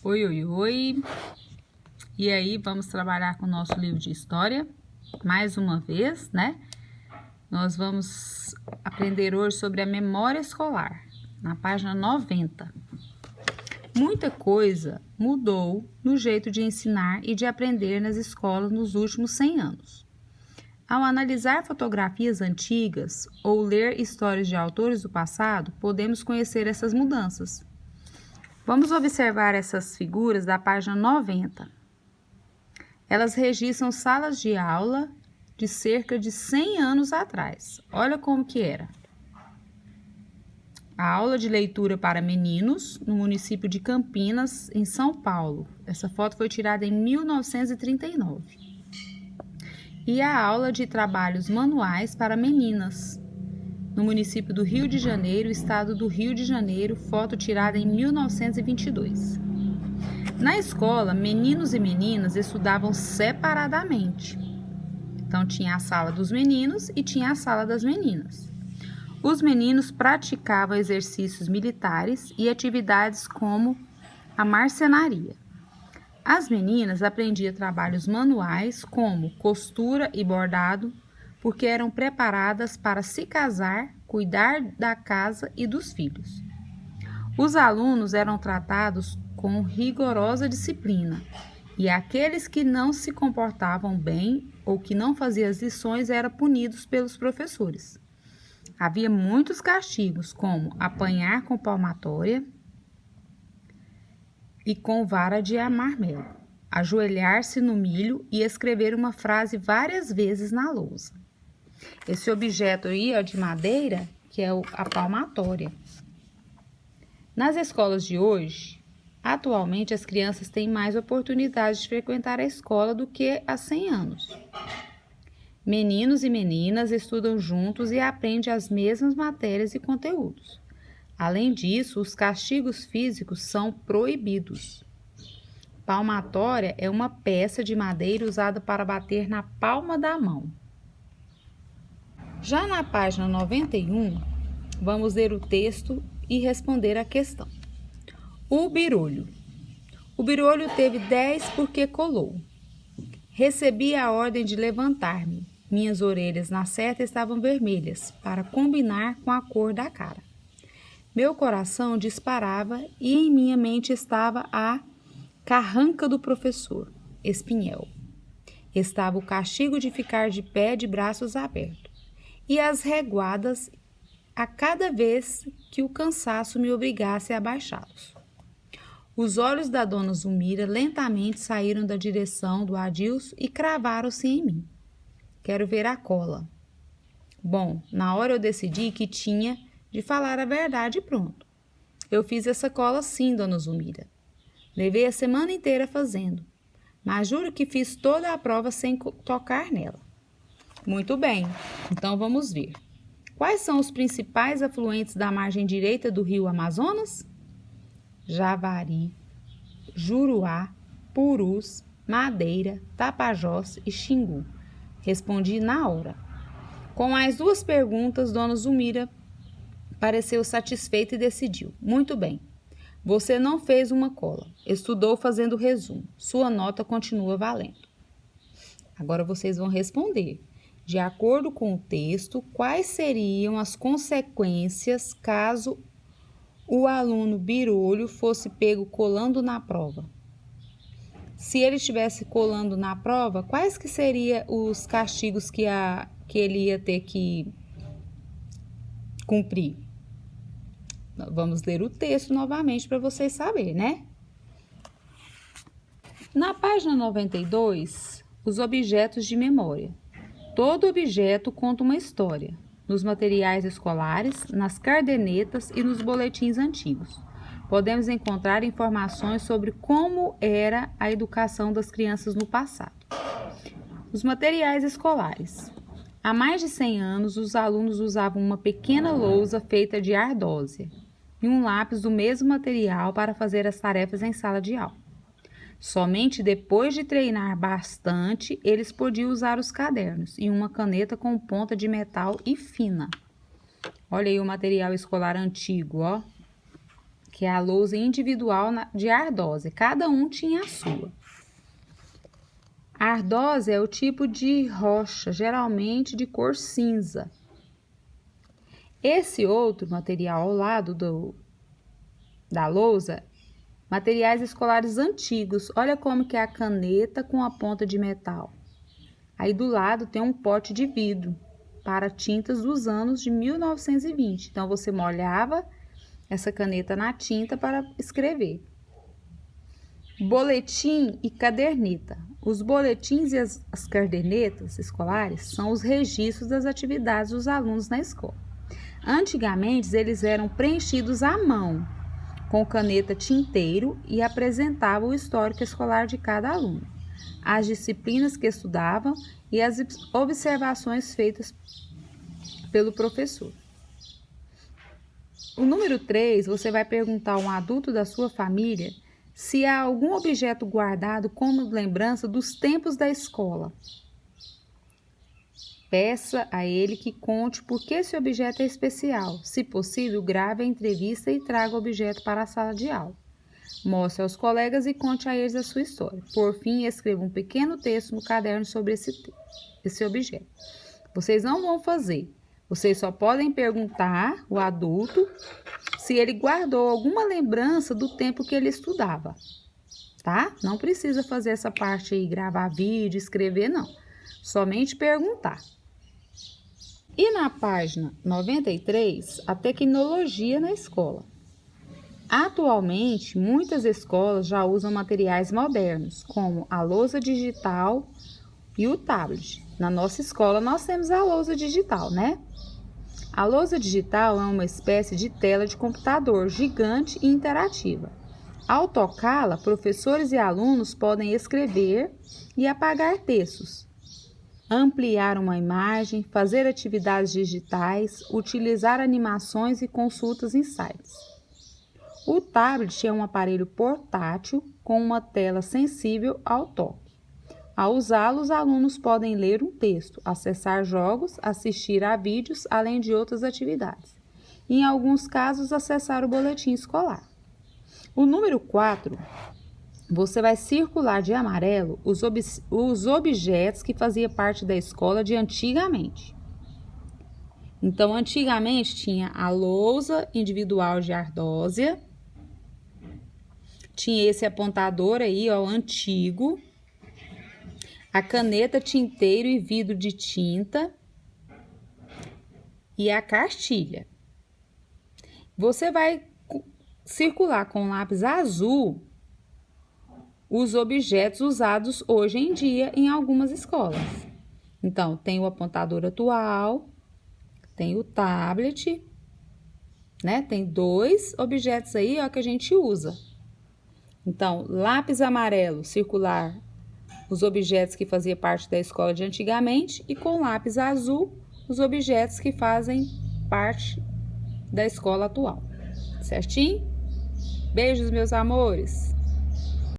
Oi, oi, oi! E aí, vamos trabalhar com o nosso livro de história, mais uma vez, né? Nós vamos aprender hoje sobre a memória escolar, na página 90. Muita coisa mudou no jeito de ensinar e de aprender nas escolas nos últimos 100 anos. Ao analisar fotografias antigas ou ler histórias de autores do passado, podemos conhecer essas mudanças. Vamos observar essas figuras da página 90. Elas registram salas de aula de cerca de 100 anos atrás. Olha como que era. A aula de leitura para meninos no município de Campinas, em São Paulo. Essa foto foi tirada em 1939. E a aula de trabalhos manuais para meninas no município do Rio de Janeiro, estado do Rio de Janeiro, foto tirada em 1922. Na escola, meninos e meninas estudavam separadamente. Então, tinha a sala dos meninos e tinha a sala das meninas. Os meninos praticavam exercícios militares e atividades como a marcenaria. As meninas aprendiam trabalhos manuais como costura e bordado, porque eram preparadas para se casar, cuidar da casa e dos filhos. Os alunos eram tratados com rigorosa disciplina, e aqueles que não se comportavam bem ou que não faziam as lições eram punidos pelos professores. Havia muitos castigos, como apanhar com palmatória e com vara de marmelo, ajoelhar-se no milho e escrever uma frase várias vezes na lousa. Esse objeto aí, ó, de madeira, que é a palmatória. Nas escolas de hoje, atualmente as crianças têm mais oportunidades de frequentar a escola do que há 100 anos. Meninos e meninas estudam juntos e aprendem as mesmas matérias e conteúdos. Além disso, os castigos físicos são proibidos. Palmatória é uma peça de madeira usada para bater na palma da mão. Já na página 91, vamos ler o texto e responder a questão. O birolho. O birolho teve 10 porque colou. Recebi a ordem de levantar-me. Minhas orelhas na seta estavam vermelhas, para combinar com a cor da cara. Meu coração disparava e em minha mente estava a carranca do professor, Espinhel. Estava o castigo de ficar de pé de braços abertos. E as reguadas a cada vez que o cansaço me obrigasse a abaixá-los. Os olhos da dona Zulmira lentamente saíram da direção do Adilson e cravaram-se em mim. Quero ver a cola. Bom, na hora eu decidi que tinha de falar a verdade e pronto. Eu fiz essa cola sim, dona Zulmira. Levei a semana inteira fazendo, mas juro que fiz toda a prova sem tocar nela. Muito bem, então vamos ver. Quais são os principais afluentes da margem direita do rio Amazonas? Javari, Juruá, Purus, Madeira, Tapajós e Xingu. Respondi na hora. Com as duas perguntas, dona Zulmira pareceu satisfeita e decidiu. Muito bem, você não fez uma cola, estudou fazendo resumo. Sua nota continua valendo. Agora vocês vão responder. De acordo com o texto, quais seriam as consequências caso o aluno birolho fosse pego colando na prova? Se ele estivesse colando na prova, quais que seriam os castigos que ele ia ter que cumprir? Vamos ler o texto novamente para vocês saberem, né? Na página 92, os objetos de memória. Todo objeto conta uma história, nos materiais escolares, nas cadernetas e nos boletins antigos. Podemos encontrar informações sobre como era a educação das crianças no passado. Os materiais escolares. Há mais de 100 anos, os alunos usavam uma pequena lousa feita de ardósia e um lápis do mesmo material para fazer as tarefas em sala de aula. Somente depois de treinar bastante, eles podiam usar os cadernos e uma caneta com ponta de metal e fina. Olha aí o material escolar antigo, ó, que que é a lousa individual de ardósia. Cada um tinha a sua. A ardósia é o tipo de rocha, geralmente de cor cinza. Esse outro material ao lado da lousa, materiais escolares antigos. Olha como que é a caneta com a ponta de metal. Aí do lado tem um pote de vidro para tintas dos anos de 1920. Então, você molhava essa caneta na tinta para escrever. Boletim e caderneta. Os boletins e as cadernetas escolares são os registros das atividades dos alunos na escola. Antigamente, eles eram preenchidos à mão, com caneta tinteiro e apresentavam o histórico escolar de cada aluno, as disciplinas que estudavam e as observações feitas pelo professor. O número 3, você vai perguntar a um adulto da sua família se há algum objeto guardado como lembrança dos tempos da escola. Peça a ele que conte por que esse objeto é especial. Se possível, grave a entrevista e traga o objeto para a sala de aula. Mostre aos colegas e conte a eles a sua história. Por fim, escreva um pequeno texto no caderno sobre esse objeto. Vocês não vão fazer. Vocês só podem perguntar ao adulto se ele guardou alguma lembrança do tempo que ele estudava, tá? Não precisa fazer essa parte aí, gravar vídeo, escrever, não. Somente perguntar. E na página 93, a tecnologia na escola. Atualmente, muitas escolas já usam materiais modernos, como a lousa digital e o tablet. Na nossa escola, nós temos a lousa digital, né? A lousa digital é uma espécie de tela de computador gigante e interativa. Ao tocá-la, professores e alunos podem escrever e apagar textos, ampliar uma imagem, fazer atividades digitais, utilizar animações e consultas em sites. O tablet é um aparelho portátil com uma tela sensível ao toque. Ao usá-lo, os alunos podem ler um texto, acessar jogos, assistir a vídeos, além de outras atividades. E, em alguns casos, acessar o boletim escolar. O número 4, você vai circular de amarelo os objetos que faziam parte da escola de antigamente. Então, antigamente tinha a lousa individual de ardósia, tinha esse apontador aí, ó, antigo, a caneta tinteiro e vidro de tinta e a cartilha. Você vai circular com lápis azul os objetos usados hoje em dia em algumas escolas. Então, tem o apontador atual, tem o tablet, né? Tem 2 objetos aí, ó, que a gente usa. Então, lápis amarelo circular os objetos que faziam parte da escola de antigamente e com lápis azul os objetos que fazem parte da escola atual. Certinho? Beijos, meus amores!